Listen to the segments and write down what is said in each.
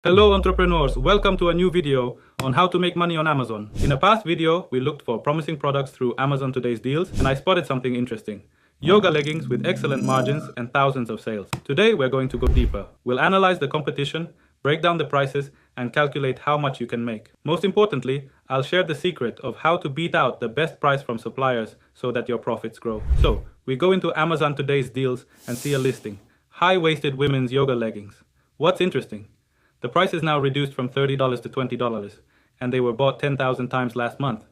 Hello entrepreneurs, welcome to a new video on how to make money on Amazon. In a past video, we looked for promising products through Amazon Today's Deals and I spotted something interesting. Yoga leggings with excellent margins and thousands of sales. Today we're going to go deeper. We'll analyze the competition, break down the prices and calculate how much you can make. Most importantly, I'll share the secret of how to beat out the best price from suppliers so that your profits grow. So, we go into Amazon Today's Deals and see a listing. High-waisted women's yoga leggings. What's interesting? The price is now reduced from $30 to $20, and they were bought 10,000 times last month.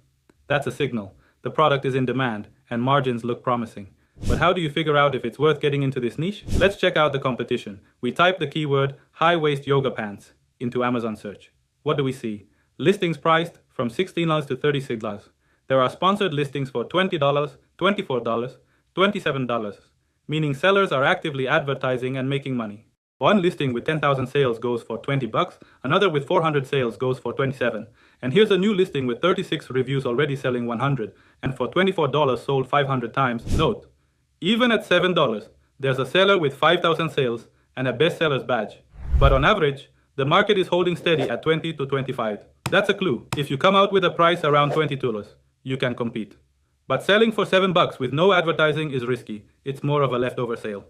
That's a signal. The product is in demand, and margins look promising. But how do you figure out if it's worth getting into this niche? Let's check out the competition. We type the keyword high-waist yoga pants into Amazon search. What do we see? Listings priced from $16 to $36. There are sponsored listings for $20, $24, $27, meaning sellers are actively advertising and making money. One listing with 10,000 sales goes for $20, another with 400 sales goes for $27. And here's a new listing with 36 reviews already selling $100, and for $24 sold 500 times. Note, even at $7, there's a seller with 5,000 sales and a bestseller's badge. But on average, the market is holding steady at $20 to $25. That's a clue. If you come out with a price around $22, you can compete. But selling for $7 with no advertising is risky. It's more of a leftover sale.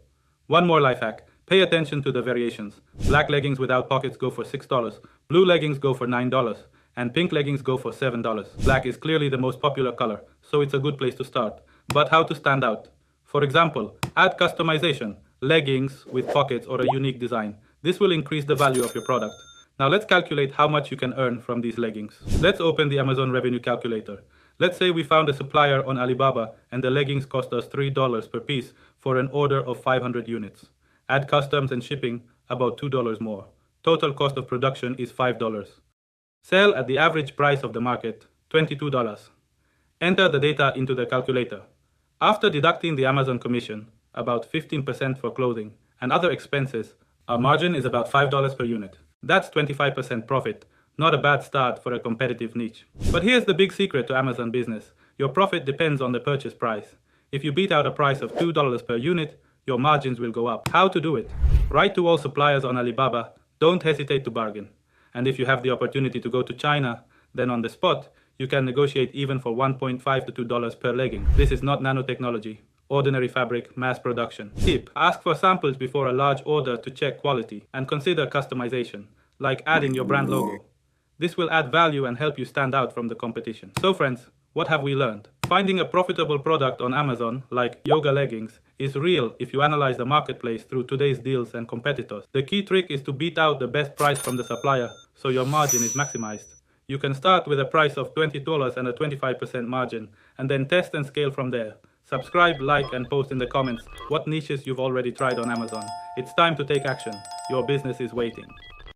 One more life hack. Pay attention to the variations. Black leggings without pockets go for $6, blue leggings go for $9, and pink leggings go for $7. Black is clearly the most popular color, so it's a good place to start. But how to stand out? For example, add customization, leggings with pockets or a unique design. This will increase the value of your product. Now let's calculate how much you can earn from these leggings. Let's open the Amazon revenue calculator. Let's say we found a supplier on Alibaba and the leggings cost us $3 per piece for an order of 500 units. Add customs and shipping, about $2 more. Total cost of production is $5. Sell at the average price of the market, $22. Enter the data into the calculator. After deducting the Amazon commission, about 15% for clothing, and other expenses, our margin is about $5 per unit. That's 25% profit, not a bad start for a competitive niche. But here's the big secret to Amazon business. Your profit depends on the purchase price. If you beat out a price of $2 per unit, your margins will go up. How to do it? Write to all suppliers on Alibaba. Don't hesitate to bargain. And if you have the opportunity to go to China, then on the spot, you can negotiate even for $1.5 to $2 per legging. This is not nanotechnology. Ordinary fabric, mass production. Tip: ask for samples before a large order to check quality and consider customization, like adding your brand logo. This will add value and help you stand out from the competition. So friends, what have we learned? Finding a profitable product on Amazon, like yoga leggings, is real if you analyze the marketplace through today's deals and competitors. The key trick is to beat out the best price from the supplier so your margin is maximized. You can start with a price of $20 and a 25% margin, and then test and scale from there. Subscribe, like, and post in the comments what niches you've already tried on Amazon. It's time to take action. Your business is waiting.